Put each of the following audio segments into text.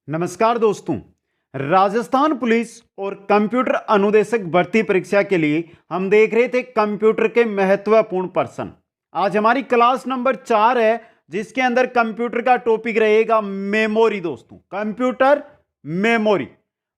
नमस्कार दोस्तों। राजस्थान पुलिस और कंप्यूटर अनुदेशक भर्ती परीक्षा के लिए हम देख रहे थे कंप्यूटर के महत्वपूर्ण प्रश्न। आज हमारी क्लास नंबर 4 है जिसके अंदर कंप्यूटर का टॉपिक रहेगा मेमोरी। दोस्तों, कंप्यूटर मेमोरी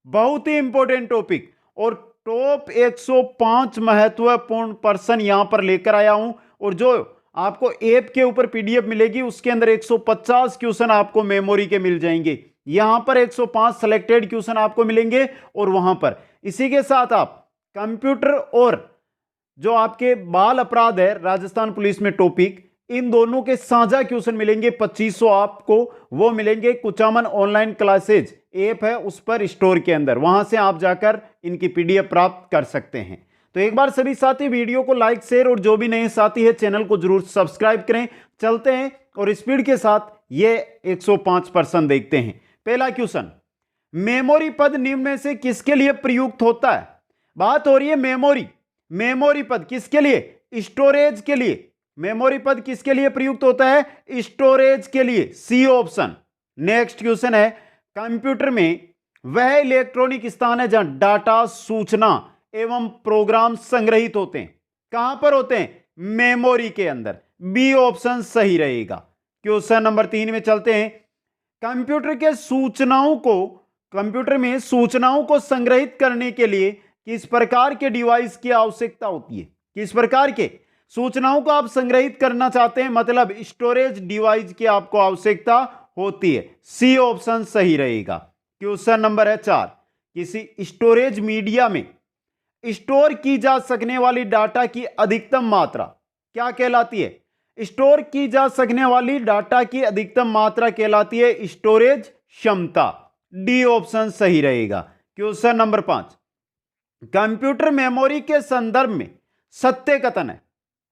बहुत ही इंपॉर्टेंट टॉपिक और टॉप 105 महत्वपूर्ण प्रश्न यहां पर लेकर आया हूं। और जो आपको ऐप के ऊपर पीडीएफ मिलेगी उसके अंदर 150 क्वेश्चन आपको मेमोरी के मिल जाएंगे। यहां पर 105 सिलेक्टेड क्वेश्चन आपको मिलेंगे और वहां पर इसी के साथ आप कंप्यूटर और जो आपके बाल अपराध है राजस्थान पुलिस में टॉपिक, इन दोनों के साझा क्वेश्चन मिलेंगे 2500 आपको। वो मिलेंगे कुचामन ऑनलाइन क्लासेज ऐप है उस पर स्टोर के अंदर, वहां से आप जाकर इनकी पीडीएफ प्राप्त कर सकते हैं। तो एक बार सभी साथी वीडियो को लाइक शेयर और जो भी नए साथी है चैनल को जरूर सब्सक्राइब करें। चलते हैं और स्पीड के साथ ये 105% देखते हैं। पहला क्वेश्चन, मेमोरी पद निम्न में से किसके लिए प्रयुक्त होता है? बात हो रही है मेमोरी। मेमोरी पद किसके लिए? स्टोरेज के लिए। मेमोरी पद किसके लिए प्रयुक्त होता है? स्टोरेज के लिए, सी ऑप्शन। नेक्स्ट क्वेश्चन है, कंप्यूटर में वह इलेक्ट्रॉनिक स्थान है जहां डाटा, सूचना एवं प्रोग्राम संग्रहित होते हैं। कहां पर होते हैं? मेमोरी के अंदर। बी ऑप्शन सही रहेगा। क्वेश्चन नंबर 3 में चलते हैं। कंप्यूटर में सूचनाओं को संग्रहित करने के लिए किस प्रकार के डिवाइस की आवश्यकता होती है? किस प्रकार के सूचनाओं को आप संग्रहित करना चाहते हैं, मतलब स्टोरेज डिवाइस की आपको आवश्यकता होती है। सी ऑप्शन सही रहेगा। क्वेश्चन नंबर है 4, किसी स्टोरेज मीडिया में स्टोर की जा सकने वाली डाटा की अधिकतम मात्रा क्या कहलाती है? स्टोर की जा सकने वाली डाटा की अधिकतम मात्रा कहलाती है स्टोरेज क्षमता। डी ऑप्शन सही रहेगा। क्वेश्चन नंबर 5, कंप्यूटर मेमोरी के संदर्भ में सत्य कथन है।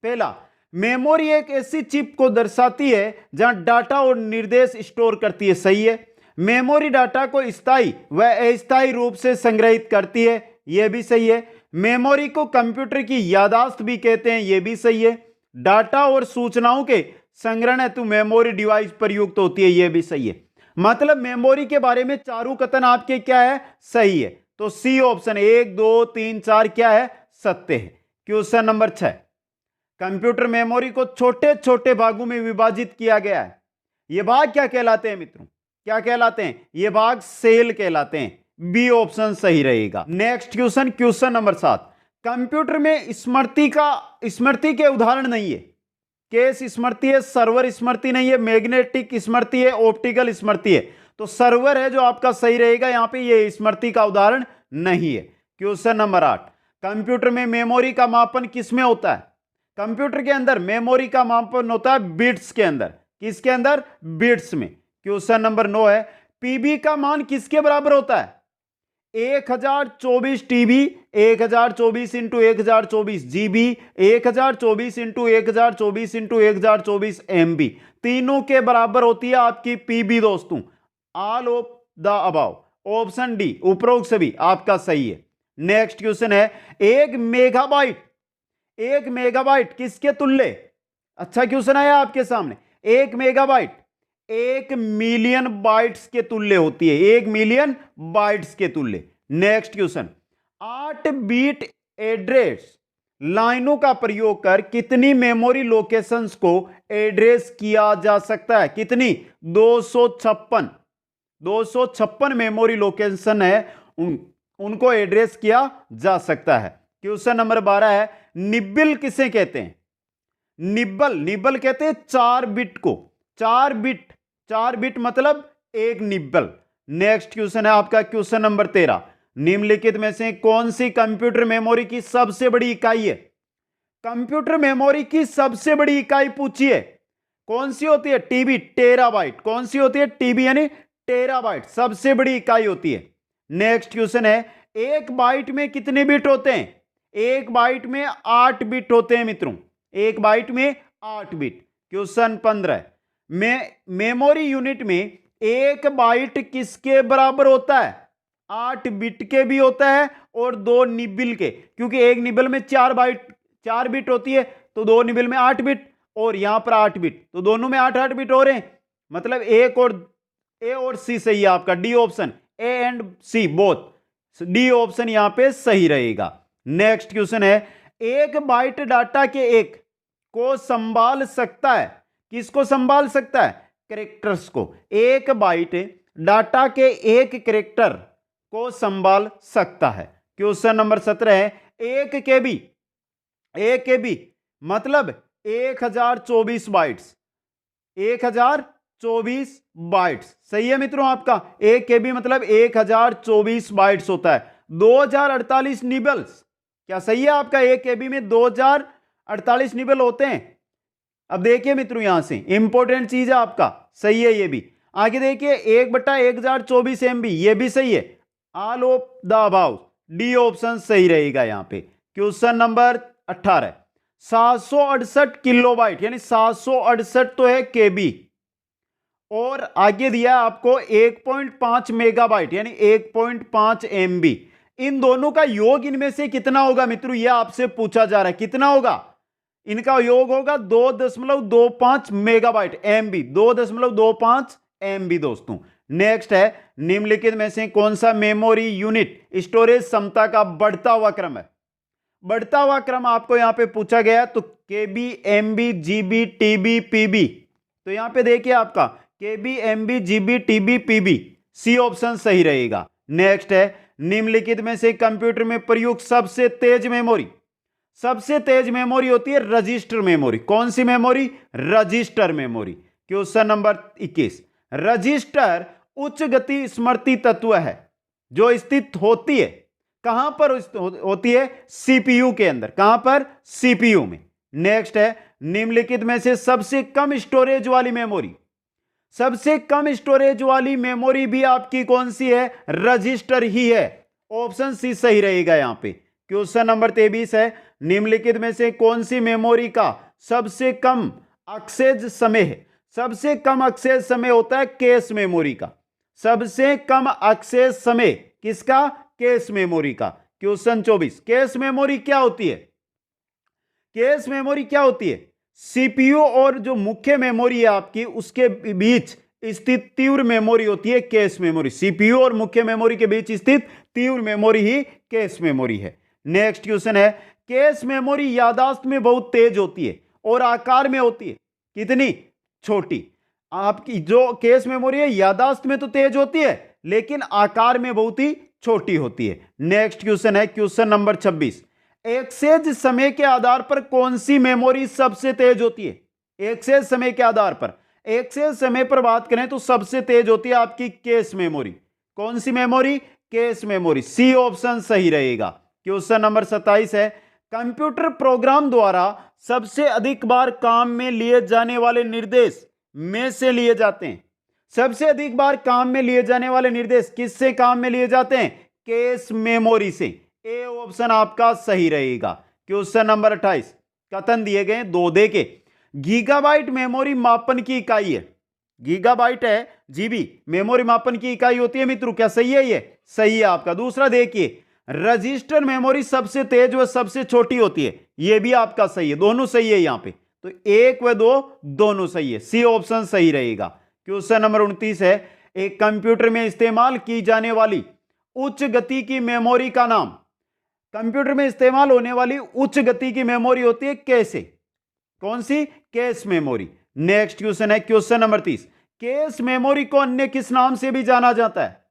पहला, मेमोरी एक ऐसी चिप को दर्शाती है जहां डाटा और निर्देश स्टोर करती है। सही है। मेमोरी डाटा को स्थायी व अस्थायी रूप से संग्रहित करती है। यह भी सही है। मेमोरी को कंप्यूटर की याददाश्त भी कहते हैं। यह भी सही है। डाटा और सूचनाओं के संग्रहण हेतु मेमोरी डिवाइस प्रयुक्त होती है। यह भी सही है। मतलब मेमोरी के बारे में चारों कथन आपके क्या है? सही है। तो सी ऑप्शन 1, 2, 3, 4 क्या है? सत्य है। क्वेश्चन नंबर 6, कंप्यूटर मेमोरी को छोटे छोटे भागों में विभाजित किया गया है। ये भाग क्या कहलाते हैं मित्रों? क्या कहलाते हैं? ये भाग सेल कहलाते हैं। बी ऑप्शन सही रहेगा। Next question, question number 7, computer में स्मृति के उदाहरण नहीं है। केस स्मृति है, सर्वर स्मृति नहीं है, मैग्नेटिक स्मृति है, ऑप्टिकल स्मृति है। तो सर्वर है जो आपका सही रहेगा। यहां पे ये स्मृति का उदाहरण नहीं है। क्वेश्चन नंबर 8, कंप्यूटर में मेमोरी का मापन किसमें होता है? कंप्यूटर के अंदर मेमोरी का मापन होता है बिट्स के अंदर। किसके अंदर? बिट्स में। क्वेश्चन नंबर 9 है, पीबी का मान किसके बराबर होता है? 1024 TB, 1024 into 1024 GB, 1024 into 1024 into 1024 MB, तीनों के बराबर होती है आपकी पीबी। दोस्तों, all of the above, option D उपरोक्त सभी आपका सही है। नेक्स्ट क्वेश्चन है, एक मेगाबाइट किसके तुल्य? अच्छा क्वेश्चन आया आपके सामने। एक मेगाबाइट 1 मिलियन बाइट्स के तुल्य होती है। 1 मिलियन बाइट्स के तुल्य। नेक्स्ट क्वेश्चन, 8 बीट एड्रेस लाइनों का प्रयोग कर कितनी मेमोरी लोकेशंस को एड्रेस किया जा सकता है? कितनी? 256 मेमोरी लोकेशन है, उनको एड्रेस किया जा सकता है। क्वेश्चन नंबर 12 है, निब्बल किसे कहते हैं? निब्बल कहते हैं 4 बिट को। 4 बिट मतलब एक निब्बल। नेक्स्ट क्वेश्चन है आपका क्वेश्चन नंबर 13, निम्नलिखित में से कौन सी कंप्यूटर मेमोरी की सबसे बड़ी इकाई है? कंप्यूटर मेमोरी की सबसे बड़ी इकाई पूछी है, कौन सी होती है? TB, terabyte. कौन सी होती है? टीबी यानी टेराबाइट सबसे बड़ी इकाई होती है। नेक्स्ट क्वेश्चन है, एक बाइट में कितने बिट होते हैं? एक बाइट में 8 बिट होते हैं मित्रों। एक बाइट में 8 बिट। क्वेश्चन 15, मेमोरी यूनिट में एक बाइट किसके बराबर होता है? 8 बिट के भी होता है और 2 निब्बल के, क्योंकि एक निब्बल में 4 बिट होती है, तो 2 निब्बल में 8 बिट और यहां पर 8 बिट, तो दोनों में 8 बिट हो रहे हैं। मतलब 1 और ए और सी सही है आपका, D option, A and C both, D option यहां पे सही रहेगा। नेक्स्ट क्वेश्चन है, एक बाइट डाटा के एक को संभाल सकता है, किसको संभाल सकता है? कैरेक्टर्स को। एक बाइट डाटा के एक कैरेक्टर को संभाल सकता है। क्वेश्चन नंबर 17 है, एक केबी मतलब 1024 बाइट्स, 1024 बाइट्स सही है मित्रों आपका। एक केबी मतलब 1024 बाइट्स होता है। 2048 निबल्स, क्या सही है आपका? एक केबी में 2048 निबल होते हैं। अब देखिए मित्रों, यहां से इंपॉर्टेंट चीज है आपका, सही है ये भी। आगे देखिए 1/1024 MB, ये भी सही है। All of the above, D option सही रहेगा यहां पे। क्वेश्चन नंबर 18, 768 किलोबाइट यानी 768 तो है केबी, और आगे दिया आपको 1.5 मेगाबाइट यानी 1.5 MB। इन दोनों का योग इनमें से कितना होगा मित्रों, यह आपसे पूछा जा रहा है। कितना होगा? इनका योग होगा 2.25 मेगाबाइट MB, 2.25 MB दोस्तों। नेक्स्ट है, निम्नलिखित में से कौन सा मेमोरी यूनिट स्टोरेज क्षमता का बढ़ता हुआ क्रम है? बढ़ता हुआ क्रम आपको यहां पे पूछा गया, तो केबी, MB, GB, TB, PB। तो यहां पे देखिए आपका KB, MB, GB, TB, PB, C option सही रहेगा। नेक्स्ट है, निम्नलिखित में से कंप्यूटर में प्रयुक्त सबसे तेज मेमोरी, सबसे तेज मेमोरी होती है रजिस्टर मेमोरी। कौन सी memory? Register memory. Question number 21, register उच्च गति स्मृति तत्व है जो स्थित होती है, कहां पर होती है? सीपीयू के अंदर। कहां पर? सीपीयू में। नेक्स्ट है, निम्नलिखित में से सबसे कम स्टोरेज वाली मेमोरी, सबसे कम स्टोरेज वाली मेमोरी भी आपकी कौन सी है? रजिस्टर ही है। ऑप्शन सी सही रहेगा यहां पे। क्वेश्चन नंबर 23 है, निम्नलिखित में से कौन सी मेमोरी का सबसे कम एक्सेस समय है? सबसे कम एक्सेस समय होता है कैश मेमोरी का। सबसे कम एक्सेस समय किसका? कैश मेमोरी का। क्वेश्चन 24, कैश मेमोरी क्या होती है? कैश मेमोरी क्या होती है? सीपीयू और जो मुख्य मेमोरी है आपकी उसके बीच स्थित तीव्र मेमोरी होती है कैश मेमोरी। सीपीयू और मुख्य मेमोरी के बीच स्थित तीव्र मेमोरी ही कैश मेमोरी है। नेक्स्ट क्वेश्चन है, कैश मेमोरी याददाश्त में बहुत तेज होती है और आकार में होती है कितनी? छोटी। आपकी जो कैश मेमोरी है याददाश्त में तो तेज होती है लेकिन आकार में बहुत ही छोटी होती है। नेक्स्ट क्वेश्चन है, क्वेश्चन नंबर 26, एक्सेस समय के आधार पर कौन सी मेमोरी सबसे तेज होती है? एक्सेस समय के आधार पर, एक्सेस समय पर बात करें तो सबसे तेज होती है आपकी कैश मेमोरी। कौन सी memory? Cache memory. C option सही रहेगा। क्वेश्चन नंबर 27 है, कंप्यूटर प्रोग्राम द्वारा सबसे अधिक बार काम में लिए जाने वाले निर्देश में से लिए जाते हैं। सबसे अधिक बार काम में लिए जाने वाले निर्देश किससे काम में लिए जाते हैं? कैश मेमोरी से। ए ऑप्शन आपका सही रहेगा। क्वेश्चन नंबर 28, कथन दिए गए दो दे के। गीगाबाइट मेमोरी मापन की इकाई है। गीगाबाइट है जीबी, मेमोरी मापन की इकाई होती है मित्रों। क्या सही है? ये सही है आपका। दूसरा देखिए, रजिस्टर मेमोरी सबसे तेज व सबसे छोटी होती है, यह भी आपका सही है। दोनों सही है यहां पे, तो 1 व 2 दोनों सही है। सी ऑप्शन सही रहेगा। क्वेश्चन नंबर 29 है, एक कंप्यूटर में इस्तेमाल की जाने वाली उच्च गति की मेमोरी का नाम। कंप्यूटर में इस्तेमाल होने वाली उच्च गति की मेमोरी होती है कैसे? कौन सी? Cache memory. नेक्स्ट क्वेश्चन है, क्वेश्चन नंबर 30, कैश मेमोरी को अन्य किस नाम से भी जाना जाता है?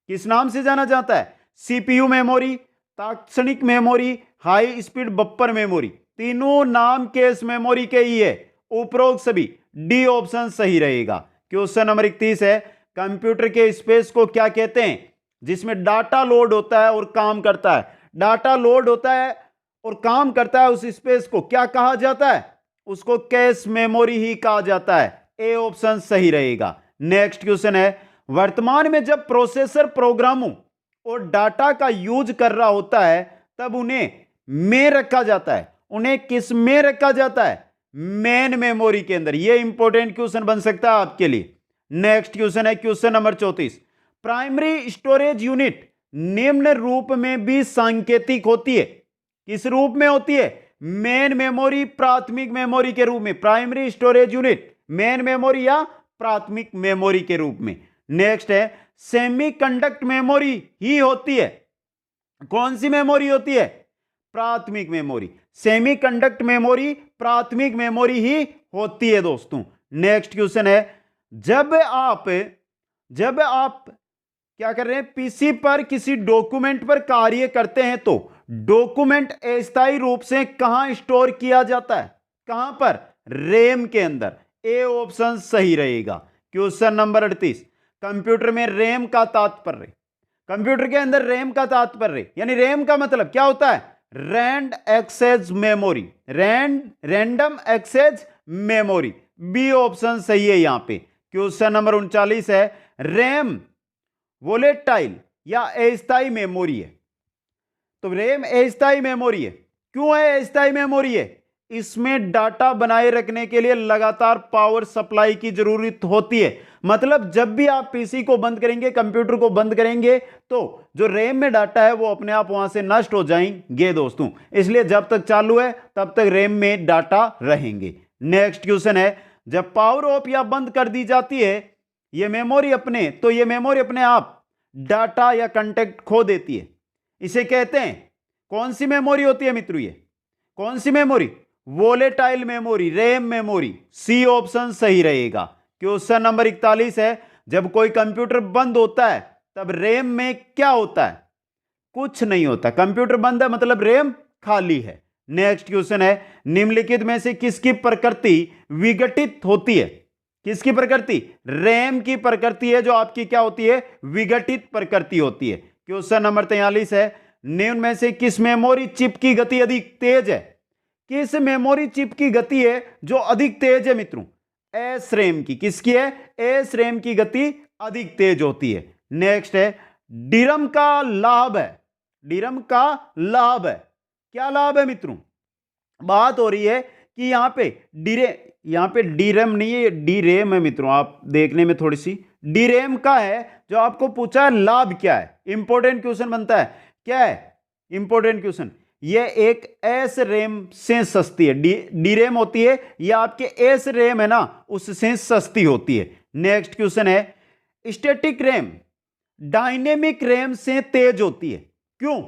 किस नाम से जाना जाता है? सीपीयू मेमोरी, तात्क्षणिक memory, high speed buffer memory. तीनों नाम कैश मेमोरी के ही है। उपरोक्त सभी, डी ऑप्शन सही रहेगा। क्वेश्चन नंबर 31 है, कंप्यूटर के स्पेस को क्या कहते हैं जिसमें डाटा लोड होता है और काम करता है? डाटा लोड होता है और काम करता है, उस स्पेस को क्या कहा जाता है? उसको कैश मेमोरी ही कहा जाता है। ए ऑप्शन सही रहेगा। नेक्स्ट क्वेश्चन है, वर्तमान में जब प्रोसेसर प्रोग्रामों और डाटा का यूज कर रहा होता है तब उन्हें में रखा जाता है। उन्हें किस में रखा जाता है? मेन मेमोरी के अंदर। यह इंपॉर्टेंट क्वेश्चन बन सकता है आपके लिए। नेक्स्ट क्वेश्चन है, question number 34, primary storage unit निम्न रूप में भी सांकेतिक होती है। किस रूप में होती है? मेन मेमोरी, प्राथमिक मेमोरी के रूप में। Primary storage unit main memory या प्राथमिक मेमोरी के रूप में। नेक्स्ट है सेमीकंडक्ट मेमोरी ही होती है। कौन सी मेमोरी होती है? प्राथमिक मेमोरी। सेमीकंडक्ट मेमोरी प्राथमिक मेमोरी ही होती है दोस्तों। नेक्स्ट क्वेश्चन है, जब आप क्या कर रहे हैं, पीसी पर किसी डॉक्यूमेंट पर कार्य करते हैं तो डॉक्यूमेंट अस्थायी रूप से कहां स्टोर किया जाता है? कहां पर? रैम के अंदर। ए ऑप्शन सही रहेगा। क्वेश्चन नंबर 38, कंप्यूटर में रैम का तात्पर्य, कंप्यूटर के अंदर रैम का तात्पर्य यानी रैम का मतलब क्या होता है? Random access memory, random access memory. B option सही है यहां पे। क्वेश्चन नंबर 39 है, रैम वोलेटाइल या अस्थायी मेमोरी है? तो रैम अस्थायी मेमोरी है। क्यों है अस्थायी मेमोरी है? इसमें डाटा बनाए रखने के लिए लगातार पावर सप्लाई की जरूरत होती है। मतलब जब भी आप पीसी को बंद करेंगे, कंप्यूटर को बंद करेंगे, तो जो रैम में डाटा है वो अपने आप वहां से नष्ट हो जाएंगे दोस्तों। इसलिए जब तक चालू है तब तक रैम में डाटा रहेंगे। नेक्स्ट क्वेश्चन है, जब पावर ऑफ या बंद कर दी जाती है ये मेमोरी अपने आप डाटा या कंटेंट खो देती है। इसे कहते हैं, कौन सी मेमोरी होती है मित्रों? ये कौन सी memory? Volatile memory, RAM memory. C option सही रहेगा। क्वेश्चन नंबर 41 है, जब कोई कंप्यूटर बंद होता है तब रैम में क्या होता है? कुछ नहीं होता। कंप्यूटर बंद है मतलब रैम खाली है। नेक्स्ट क्वेश्चन है, निम्नलिखित में से किसकी प्रकृति विघटित होती है? किसकी प्रकृति? रैम की प्रकृति है जो आपकी क्या होती है? विघटित प्रकृति होती है। क्वेश्चन नंबर 43 है, निम्न में से किस मेमोरी चिप की गति अधिक तेज है? किस मेमोरी चिप की गति है जो अधिक तेज है मित्रों? एस रैम की। किसकी है? एस रैम की गति अधिक तेज होती है। नेक्स्ट है, डीरम का लाभ है। डीरम का लाभ है, क्या लाभ है मित्रों? बात हो रही है कि यहां पे डीरैम नहीं है, डीरैम है मित्रों। आप देखने में थोड़ी सी डीरैम का है जो आपको पूछा है लाभ क्या है। इंपॉर्टेंट क्वेश्चन बनता है। क्या है इंपॉर्टेंट क्वेश्चन? ये एक एस रैम से सस्ती है। डीरैम होती है, ये आपके एस रैम है ना, उससे सस्ती होती है। नेक्स्ट क्वेश्चन है, स्टैटिक रैम डायनेमिक रैम से तेज होती है। क्यों?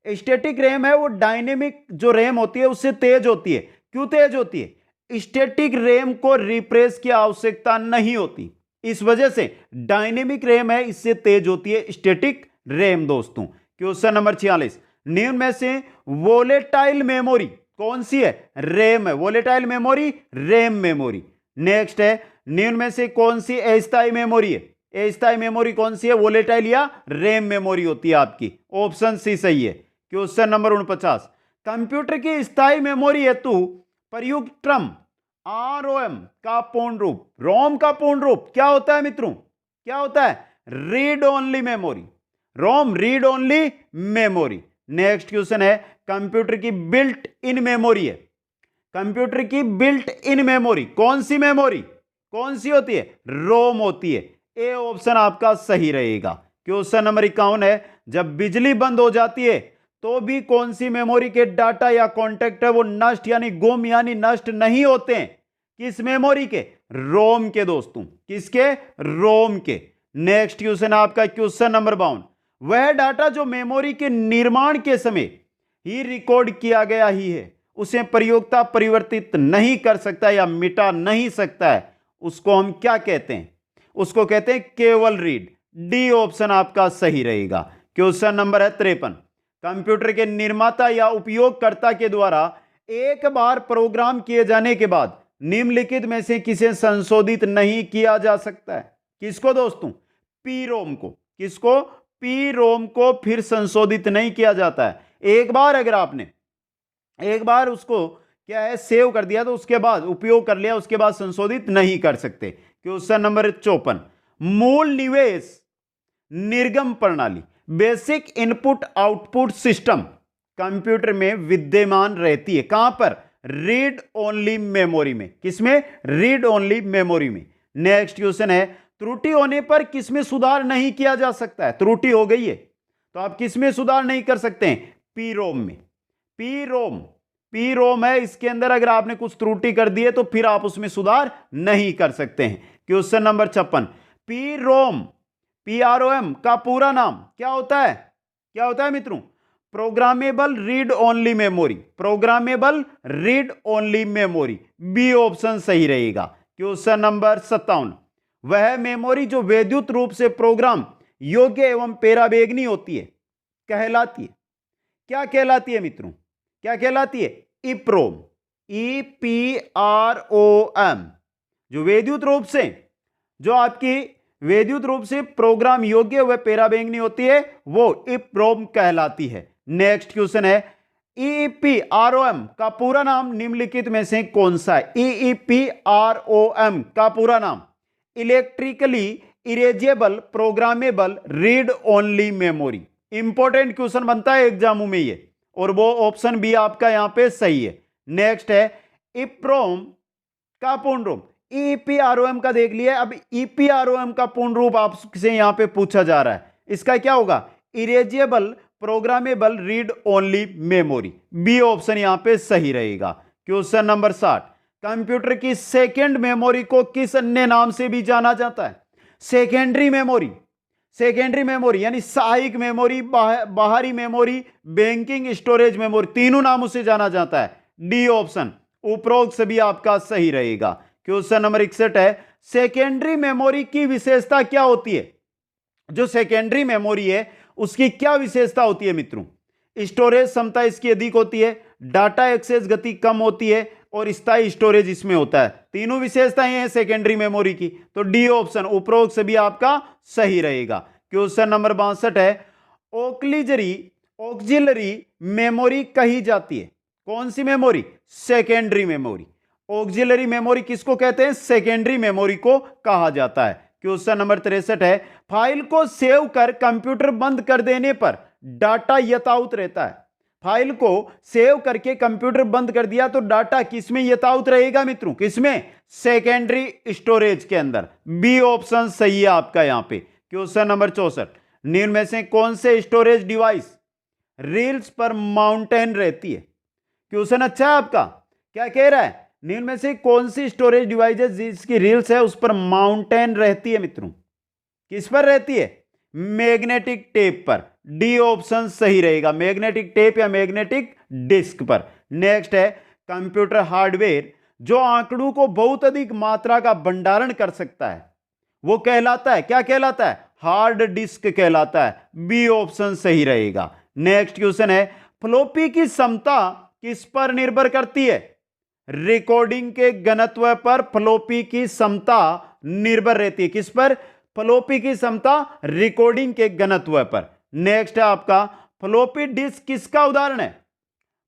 स्टैटिक रैम है वो डायनेमिक जो रैम होती है उससे तेज होती है। क्यों तेज होती है? स्टैटिक रैम को रिफ्रेश की आवश्यकता नहीं होती, इस वजह से डायनेमिक रैम है इससे तेज होती है स्टैटिक रैम दोस्तों। क्वेश्चन नंबर 46, निम्न में से वोलेटाइल मेमोरी कौन सी है? रैम है। Volatile memory RAM memory. Next है, निम्न में से कौन सी अस्थायी मेमोरी है? अस्थायी मेमोरी कौन सी है? वोलेटाइल या रैम मेमोरी होती है आपकी। ऑप्शन सी सही है। क्वेश्चन नंबर 49, कंप्यूटर की स्थायी मेमोरी हेतु प्रयुक्त टर्म आरओएम का पूर्ण रूप, रोम का पूर्ण रूप क्या होता है मित्रों? क्या होता है? Read only memory. ROM read only memory. Next question है, कंप्यूटर की बिल्ट इन मेमोरी है। कंप्यूटर की बिल्ट इन मेमोरी कौन सी मेमोरी? कौन सी होती है? रोम होती है। ए ऑप्शन आपका सही रहेगा। क्वेश्चन नंबर 51 है, जब बिजली बंद हो जाती है तो भी कौन सी मेमोरी के डाटा या कॉन्टेक्ट है वो नष्ट यानी गुम यानी नष्ट नहीं होते हैं? किस मेमोरी के? रोम के दोस्तों। किसके? रोम के। नेक्स्ट क्वेश्चन आपका क्वेश्चन नंबर 52, वह डाटा जो मेमोरी के निर्माण के समय ही रिकॉर्ड किया गया ही है, उसे प्रयोक्ता परिवर्तित नहीं कर सकता या मिटा नहीं सकता है, उसको हम क्या कहते हैं? उसको कहते हैं केवल रीड। डी ऑप्शन आपका सही रहेगा। क्वेश्चन नंबर है 53, कंप्यूटर के निर्माता या उपयोगकर्ता के द्वारा एक बार प्रोग्राम किए जाने के बाद निम्नलिखित में से किसे संशोधित नहीं किया जा सकता है? किसको दोस्तों? पी रोम को। किसको? पी रोम को फिर संशोधित नहीं किया जाता है। एक बार अगर आपने एक बार उसको क्या है सेव कर दिया तो उसके बाद उपयोग कर लिया, उसके बाद संशोधित नहीं कर सकते। क्वेश्चन नंबर 54, मूल निवेश निर्गम प्रणाली basic input output system computer में विद्यमान रहती है। कहां पर? रीड ओनली मेमोरी में। किसमें? रीड ओनली मेमोरी में। नेक्स्ट क्वेश्चन है, त्रुटि होने पर किसमें सुधार नहीं किया जा सकता है? त्रुटि हो गई है तो आप किसमें सुधार नहीं कर सकते हैं? पी रोम में। पी रोम है, इसके अंदर अगर आपने कुछ त्रुटि कर दी है तो फिर आप उसमें सुधार नहीं कर सकते हैं। Question number 56, P ROM PROM का पूरा नाम क्या होता है? क्या होता है मित्रों? Programmable read only memory. Programmable read only memory, B option सही रहेगा। क्वेश्चन नंबर 57, वह मेमोरी जो वैद्युत रूप से प्रोग्राम योग्य एवं पेराबेगनी होती है कहलाती है, क्या कहलाती है मित्रों? क्या कहलाती है? इप्रोम, EPROM। जो वैद्युत रूप से, जो आपकी वैद्युत रूप से प्रोग्राम योग्य व पेराबेंगनी होती है, वो इप्रोम कहलाती है। नेक्स्ट क्वेश्चन है, EPROM का पूरा नाम निम्नलिखित में से कौन सा है? EPROM का पूरा नाम electrically erasable programmable read only memory. Important question बनता है एग्जामों में ये, और वो ऑप्शन बी आपका यहां पे सही है। नेक्स्ट है, इप्रोम का पूर्ण रूप, EPROM का देख लिया, अब EPROM का पूर्ण रूप आपसे यहां पे पूछा जा रहा है, इसका क्या होगा? Erasable programmable read only memory, B option यहां पे सही रहेगा। क्वेश्चन नंबर 60, कंप्यूटर की सेकेंड मेमोरी को किस अन्य नाम से भी जाना जाता है? सेकेंडरी मेमोरी, सेकेंडरी मेमोरी यानी सहायक मेमोरी, बाहरी मेमोरी, बैंकिंग स्टोरेज मेमोरी, तीनों नामों से जाना जाता है। डी ऑप्शन उपरोक्त सभी आपका सही रहेगा। क्वेश्चन नंबर 61 है, सेकेंडरी मेमोरी की विशेषता क्या होती है? जो सेकेंडरी मेमोरी है उसकी क्या विशेषता होती है मित्रों? स्टोरेज क्षमता इसकी अधिक होती है, डाटा एक्सेस गति कम होती है, और स्थायी स्टोरेज इसमें होता है। तीनों विशेषताएं हैं सेकेंडरी मेमोरी की, तो डी ऑप्शन उपरोक्त सभी आपका सही रहेगा। क्वेश्चन नंबर 62 है, ऑक्सिलरी मेमोरी कही जाती है, कौन सी memory? Secondary memory. Auxiliary memory किसको कहते हैं? सेकेंडरी मेमोरी को कहा जाता है। क्वेश्चन नंबर 63 है, फाइल को सेव कर कंप्यूटर बंद कर देने पर डाटा यथावत रहता है। फाइल को सेव करके कंप्यूटर बंद कर दिया तो डाटा किसमें यथावत रहेगा मित्रों? किसमें? सेकेंडरी स्टोरेज के अंदर, बी ऑप्शन सही है आपका यहां पे। क्वेश्चन नंबर 64, निम्न में से कौन से स्टोरेज डिवाइस रील्स पर माउंटेन रहती है? क्वेश्चन अच्छा है आपका, क्या कह रहा है? निम्न में से कौन सी स्टोरेज डिवाइस जिसकी रील्स है उस पर माउंटेन रहती है मित्रों? किस पर रहती है? मैग्नेटिक टेप पर, डी ऑप्शन सही रहेगा, मैग्नेटिक टेप या मैग्नेटिक डिस्क पर। नेक्स्ट है, कंप्यूटर हार्डवेयर जो आंकड़ों को बहुत अधिक मात्रा का भंडारण कर सकता है वो कहलाता है, क्या कहलाता है? हार्ड डिस्क कहलाता है, बी ऑप्शन सही रहेगा। नेक्स्ट क्वेश्चन है, फ्लॉपी की क्षमता किस पर निर्भर करती है? रिकॉर्डिंग के घनत्व पर फ्लॉपी की क्षमता निर्भर रहती है। किस पर? फ्लॉपी की क्षमता रिकॉर्डिंग के घनत्व पर। नेक्स्ट है आपका, फ्लॉपी डिस्क किसका उदाहरण है?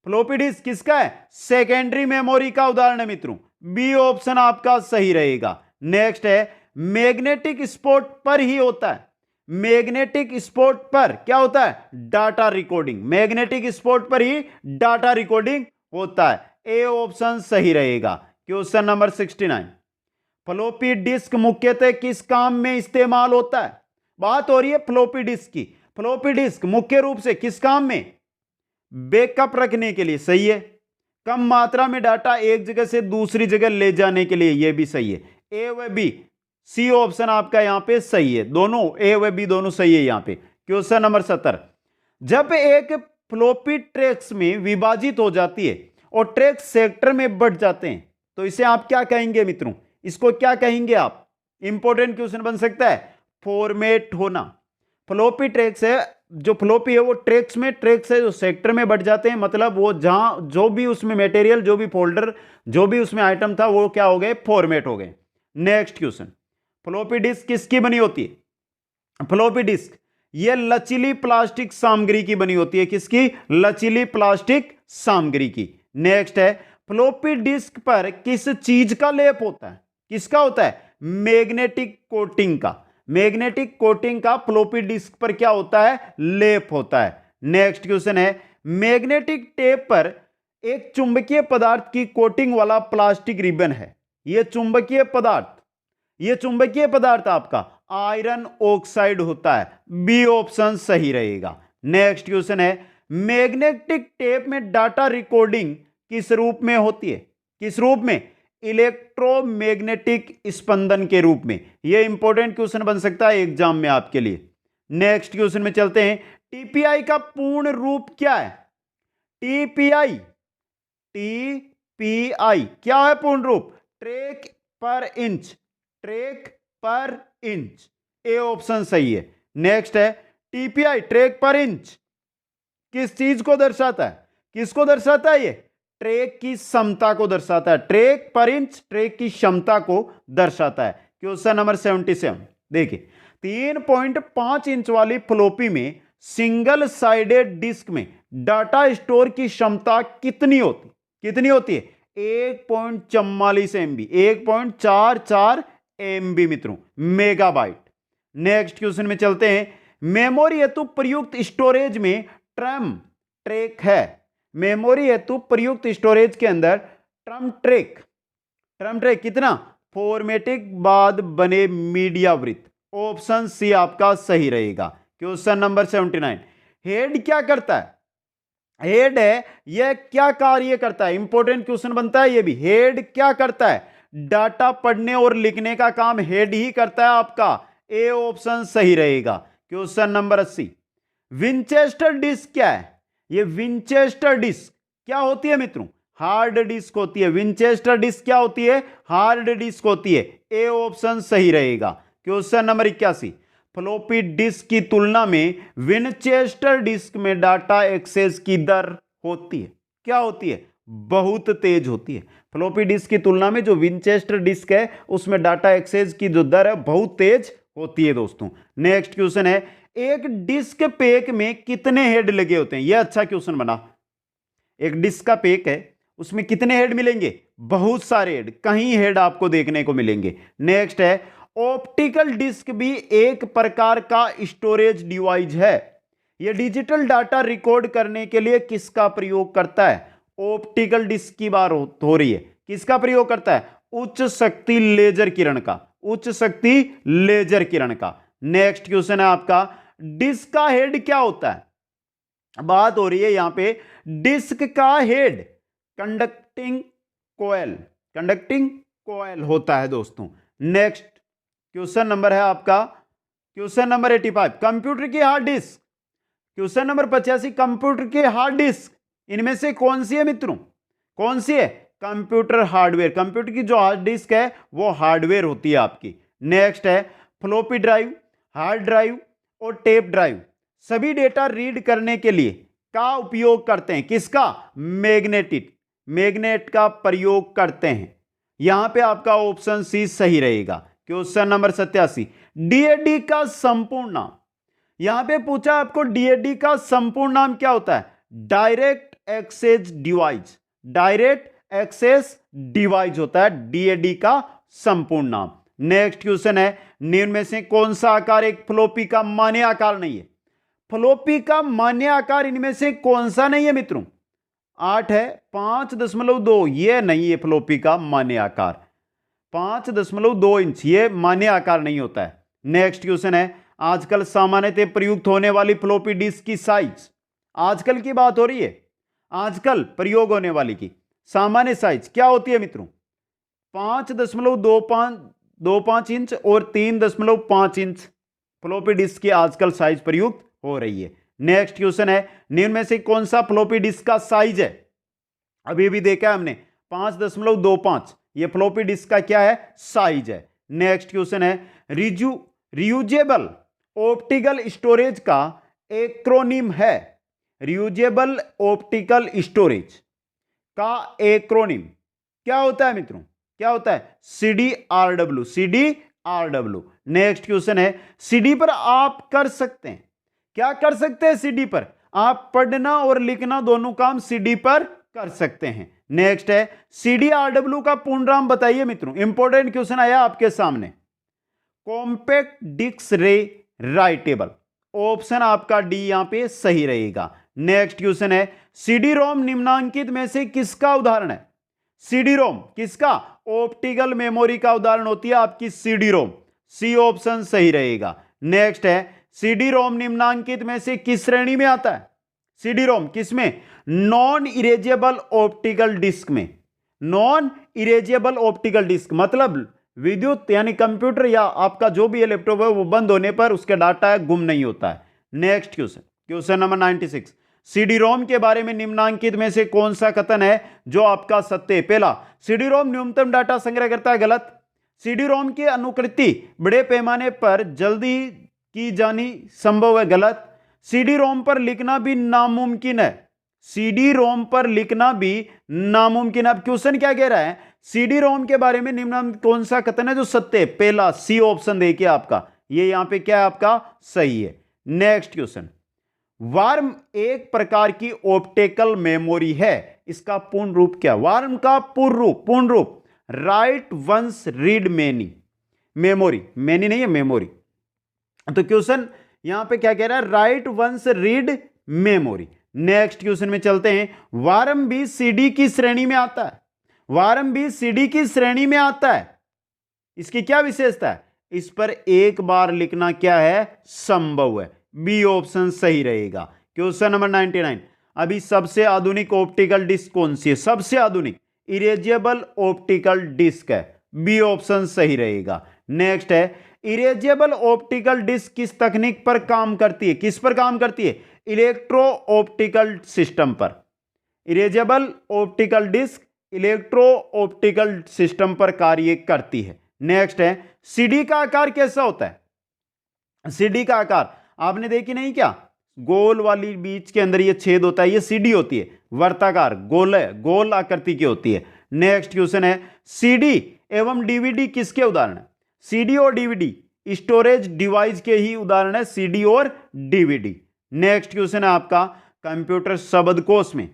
फ्लॉपी डिस्क किसका है? सेकेंडरी मेमोरी का उदाहरण है मित्रों, बी ऑप्शन आपका सही रहेगा। नेक्स्ट है, मैग्नेटिक स्पॉट पर ही होता है, मैग्नेटिक स्पॉट पर क्या होता है? डाटा रिकॉर्डिंग, मैग्नेटिक स्पॉट पर ही डाटा रिकॉर्डिंग होता है, ए ऑप्शन सही रहेगा। क्वेश्चन नंबर 69, फ्लॉपी डिस्क मुख्यतः किस काम में इस्तेमाल होता है? बात हो रही है फ्लॉपी डिस्क की। फ्लॉपी डिस्क मुख्य रूप से किस काम में? बैकअप रखने के लिए, सही है। कम मात्रा में डाटा एक जगह से दूसरी जगह ले जाने के लिए, यह भी सही है। ए व बी, सी ऑप्शन आपका यहां पे सही है, दोनों ए व बी दोनों सही है यहां पे। क्वेश्चन नंबर 70, जब एक फ्लॉपी ट्रैक्स में विभाजित हो जाती है और ट्रैक्स सेक्टर में बढ़ जाते हैं तो इसे आप क्या कहेंगे मित्रों? इसको क्या कहेंगे आप? इंपॉर्टेंट क्वेश्चन बन सकता है, फॉर्मेट होना। फ्लॉपी ट्रैक्स है, जो फ्लॉपी है वो ट्रैक्स में, ट्रैक्स है जो सेक्टर में बढ़ जाते हैं, मतलब वो जहां जो भी उसमें मटेरियल, जो भी फोल्डर, जो भी उसमें आइटम था वो क्या हो गए? फॉर्मेट हो गए। नेक्स्ट क्वेश्चन, फ्लॉपी डिस्क किसकी बनी होती है? फ्लॉपी डिस्क ये लचीली प्लास्टिक सामग्री की बनी होती है, किसकी? लचीली प्लास्टिक सामग्री की। नेक्स्ट है, फ्लॉपी डिस्क पर किस चीज का लेप होता है? किसका होता है? मैग्नेटिक कोटिंग का, मैग्नेटिक कोटिंग का फ्लॉपी डिस्क पर क्या होता है? लेप होता है। नेक्स्ट क्वेश्चन है, मैग्नेटिक टेप पर एक चुंबकीय पदार्थ की कोटिंग वाला प्लास्टिक रिबन है, यह चुंबकीय पदार्थ, यह चुंबकीय पदार्थ आपका आयरन ऑक्साइड होता है, बी ऑप्शन सही रहेगा। नेक्स्ट क्वेश्चन है, मैग्नेटिक टेप में डाटा रिकॉर्डिंग किस रूप में होती है? किस रूप में? इलेक्ट्रोमैग्नेटिक स्पंदन के रूप में। यह इंपॉर्टेंट क्वेश्चन बन सकता है एग्जाम में आपके लिए। नेक्स्ट क्वेश्चन में चलते हैं। टीपीआई का पूर्ण रूप क्या है? टीपीआई क्या है पूर्ण रूप? ट्रैक पर इंच, ट्रैक पर इंच। ए ऑप्शन सही है। नेक्स्ट है टीपीआई ट्रैक पर इंच किस चीज को दर्शाता है? किसको दर्शाता है? ये ट्रैक की क्षमता को दर्शाता है। ट्रैक पर इंच ट्रैक की क्षमता को दर्शाता है। क्वेश्चन नंबर 77 देखिए, 3.5 इंच वाली फ्लोपी में सिंगल साइडेड डिस्क में डाटा स्टोर की क्षमता कितनी होती है? 1.44 MB, 1.44 MB मित्रों, मेगाबाइट। नेक्स्ट क्वेश्चन में चलते हैं। मेमोरी हेतु प्रयुक्त स्टोरेज में ट्रम ट्रैक है। मेमोरी हेतु प्रयुक्त स्टोरेज के अंदर ट्रम ट्रैक कितना? फॉर्मेटिक बाद बने मीडिया वृत्त। ऑप्शन सी आपका सही रहेगा। Question number 79। हेड क्या करता है? हेड है यह क्या कार्य करता है? इंपॉर्टेंट क्वेश्चन बनता है ये भी। हेड क्या करता है? डाटा पढ़ने और लिखने का काम हेड ही करता है आपका। ए ऑप्शन सही रहेगा। Question number 80। विंचेस्टर डिस्क क्या है? ये विंचेस्टर डिस्क क्या होती है मित्रों? हार्ड डिस्क होती है। विंचेस्टर डिस्क क्या होती है? हार्ड डिस्क होती है। ए ऑप्शन सही रहेगा। Question number 81। फ्लॉपी डिस्क की तुलना में विंचेस्टर डिस्क में डाटा एक्सेस की दर होती है, क्या होती है? बहुत तेज होती है। फ्लॉपी डिस्क की तुलना में जो विंचेस्टर डिस्क है उसमें डाटा एक्सेस की जो दर है बहुत तेज होती है दोस्तों। नेक्स्ट क्वेश्चन है। एक डिस्क पैक में कितने हेड लगे होते हैं? यह अच्छा क्वेश्चन बना। एक डिस्क का पैक है उसमें कितने हेड मिलेंगे? बहुत सारे हेड, कहीं हेड आपको देखने को मिलेंगे। नेक्स्ट है ऑप्टिकल डिस्क भी एक प्रकार का स्टोरेज डिवाइस है। यह डिजिटल डाटा रिकॉर्ड करने के लिए किसका प्रयोग करता है? ऑप्टिकल डिस्क की बात हो रही है। किसका प्रयोग करता है? उच्च शक्ति लेजर किरण का, उच्च शक्ति लेजर किरण का। नेक्स्ट क्वेश्चन है आपका, डिस्क का हेड क्या होता है? बात हो रही है यहां पे डिस्क का हेड कंडक्टिंग कोयल होता है दोस्तों। नेक्स्ट क्वेश्चन नंबर है आपका क्वेश्चन नंबर 85। कंप्यूटर की hard disk. Question number 85। Computer की हार्ड डिस्क इनमें से कौन सी है मित्रों? कौन सी है? Computer hardware. कंप्यूटर की जो हार्ड डिस्क है वो हार्डवेयर होती है आपकी। नेक्स्ट है फ्लॉपी ड्राइव, हार्ड ड्राइव और टेप ड्राइव सभी डेटा रीड करने के लिए का उपयोग करते हैं। किसका? मैग्नेट का प्रयोग करते हैं। यहां पे आपका ऑप्शन सी सही रहेगा। Question number 87। डीएडी का संपूर्ण नाम। यहां पे पूछा आपको डीएडी का संपूर्ण नाम क्या होता है? Direct access device. Direct access device होता है डीएडी का संपूर्ण नाम। नेक्स्ट क्वेश्चन है, निम्न में से कौन सा आकार एक फ्लॉपी का मान्य आकार नहीं है? फ्लॉपी का मान्य आकार इनमें से कौन सा नहीं है मित्रों? 8 है 5.2। यह नहीं है फ्लॉपी का मान्य आकार। 5.2 इंच ये मान्य आकार नहीं होता है। नेक्स्ट क्वेश्चन है, आजकल सामान्यतः प्रयुक्त होने वाली फ्लॉपी डिस्क की साइज, आजकल की बात हो रही है, आजकल प्रयोग होने वाली की सामान्य साइज क्या होती है मित्रों? 5.25 इंच और 3.5 इंच फ्लॉपी डिस्क की आजकल साइज प्रयुक्त हो रही है। नेक्स्ट क्वेश्चन है, निम्न में से कौन सा फ्लॉपी डिस्क का साइज है? अभी भी देखा है हमने 5.25 ये फ्लॉपी डिस्क का क्या है? साइज है। नेक्स्ट क्वेश्चन है, रियूजेबल ऑप्टिकल स्टोरेज का एक्रोनिम है। रियूजेबल ऑप्टिकल स्टोरेज का एक्रोनिम क्या होता है मित्रों? क्या होता है? CDRW। CDRW। नेक्स्ट क्वेश्चन है, सीडी पर आप कर सकते हैं, क्या कर सकते हैं? सीडी पर आप पढ़ना और लिखना दोनों काम सीडी पर कर सकते हैं। नेक्स्ट है, CDRW का पूर्ण नाम बताइए मित्रों। इंपॉर्टेंट क्वेश्चन आया आपके सामने। कॉम्पैक्ट डिस्क रे राइटेबल। ऑप्शन आपका डी यहां पे सही रहेगा। नेक्स्ट क्वेश्चन है, सीडी रोम निम्नांकित में से किसका उदाहरण है? सीडी रोम किसका? ऑप्टिकल मेमोरी का उदाहरण होती है आपकी सीडी रोम। सी ऑप्शन सही रहेगा। नेक्स्ट है, सीडी रोम निम्नांकित में से किस श्रेणी में आता है? सीडी रोम किस में? नॉन इरेजेबल ऑप्टिकल डिस्क में। नॉन इरेजेबल ऑप्टिकल डिस्क, मतलब विद्युत यानी कंप्यूटर या आपका जो भी लैपटॉप है वो बंद होने पर उसका डाटा गुम नहीं होता है। Next question, question number 96, CD ROM के बारे में निम्नांकित में से कौन सा कथन है जो आपका सत्य है? पहला, सीडी रोम न्यूनतम डाटा संग्रह करता है, गलत। सीडी रोम की अनुकृति बड़े पैमाने पर जल्दी की जानी संभव है, गलत। सीडी रोम पर लिखना भी नामुमकिन है, सीडी रोम पर लिखना भी नामुमकिन है। अब क्वेश्चन क्या कह रहा है? सीडी रोम के बारे में निम्नलिखित कौन सा कथन है जो सत्य है? पहला सी ऑप्शन देखिए आपका, ये यहां पे क्या है आपका सही है। नेक्स्ट क्वेश्चन, वार्म एक प्रकार की ऑप्टिकल मेमोरी है, इसका पूर्ण रूप क्या? वार्म का पूर्ण रूप write once read many, memory, many नहीं है मेमोरी। तो क्वेश्चन यहां पे क्या कह रहा है? Write once read memory. Next question में चलते हैं, वार्म भी सीडी की श्रेणी में आता है, वार्म भी सीडी की श्रेणी में आता है, इसकी क्या विशेषता है? इस पर एक बार लिखना क्या है? संभव है, बी ऑप्शन सही रहेगा। क्वेश्चन नंबर 99, अभी सबसे आधुनिक ऑप्टिकल डिस्क कौन सी है? सबसे आधुनिक इरेजेबल ऑप्टिकल डिस्क है, बी ऑप्शन सही रहेगा। नेक्स्ट है, इरेजेबल ऑप्टिकल डिस्क किस तकनीक पर काम करती है? किस पर काम करती है? इलेक्ट्रो ऑप्टिकल सिस्टम पर। Erasable optical disc electro optical system पर कार्य करती है। नेक्स्ट है, सीडी का आकार कैसा होता है? सीडी का आकार आपने देखी नहीं क्या? गोल वाली बीच के अंदर ये छेद होता है, ये सीडी होती है, वर्ताकार गोल है, गोल आकृति की होती है। नेक्स्ट क्वेश्चन है, सीडी एवं डीवीडी किसके उदाहरण है? सीडी और डीवीडी स्टोरेज डिवाइस के ही उदाहरण है, सीडी और डीवीडी। नेक्स्ट क्वेश्चन है आपका, कंप्यूटर शब्दकोश में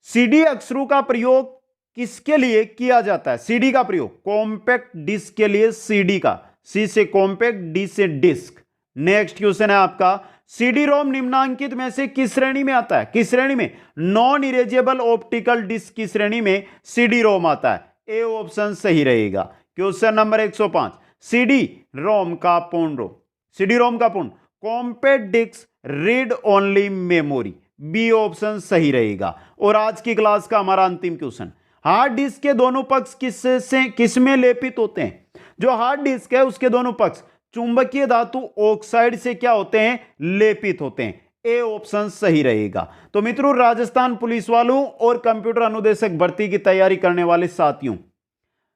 सीडी अक्षरों का प्रयोग किसके लिए किया जाता है? सीडी का प्रयोग कॉम्पैक्ट डिस्क के लिए, सीडी का, सी से कॉम्पैक्ट, डी से डिस्क। नेक्स्ट क्वेश्चन है आपका, सीडी रोम निम्नांकित में से किस श्रेणी में आता है? किस श्रेणी में? नॉन इरेजेबल ऑप्टिकल डिस्क की श्रेणी में सीडी रोम आता है, ए ऑप्शन सही रहेगा। क्वेश्चन नंबर 105, सीडी रोम का पूर्ण रूप, सीडी रोम का पूर्ण compact disc read only memory, B option सही रहेगा। और आज की क्लास का हमारा अंतिम क्वेश्चन, हार्ड डिस्क के दोनों पक्ष किस में लेपित होते हैं? जो हार्ड डिस्क है उसके दोनों पक्ष चुंबकीय धातु ऑक्साइड से क्या होते हैं? लेपित होते हैं, ए ऑप्शन सही रहेगा। तो मित्रों, राजस्थान पुलिस वालों और कंप्यूटर अनुदेशक भर्ती की तैयारी करने वाले साथियों,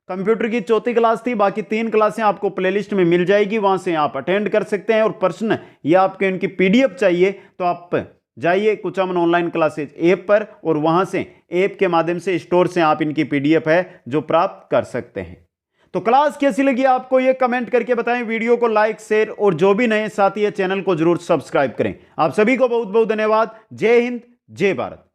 कंप्यूटर की चौथी क्लास थी, बाकी 3 क्लासें आपको प्लेलिस्ट में मिल जाएगी, वहां से आप अटेंड कर सकते हैं। और प्रश्न या आपके इनकी पीडीएफ चाहिए तो आप जाइए कुचामन ऑनलाइन क्लासेज ऐप पर, और वहां से ऐप के माध्यम से स्टोर से आप इनकी पीडीएफ है जो प्राप्त कर सकते हैं। तो क्लास कैसी लगी आपको ये कमेंट करके बताएं, वीडियो को लाइक शेयर और जो भी नए साथी है चैनल को जरूर सब्सक्राइब करें। आप सभी को बहुत बहुत धन्यवाद। जय हिंद, जय भारत।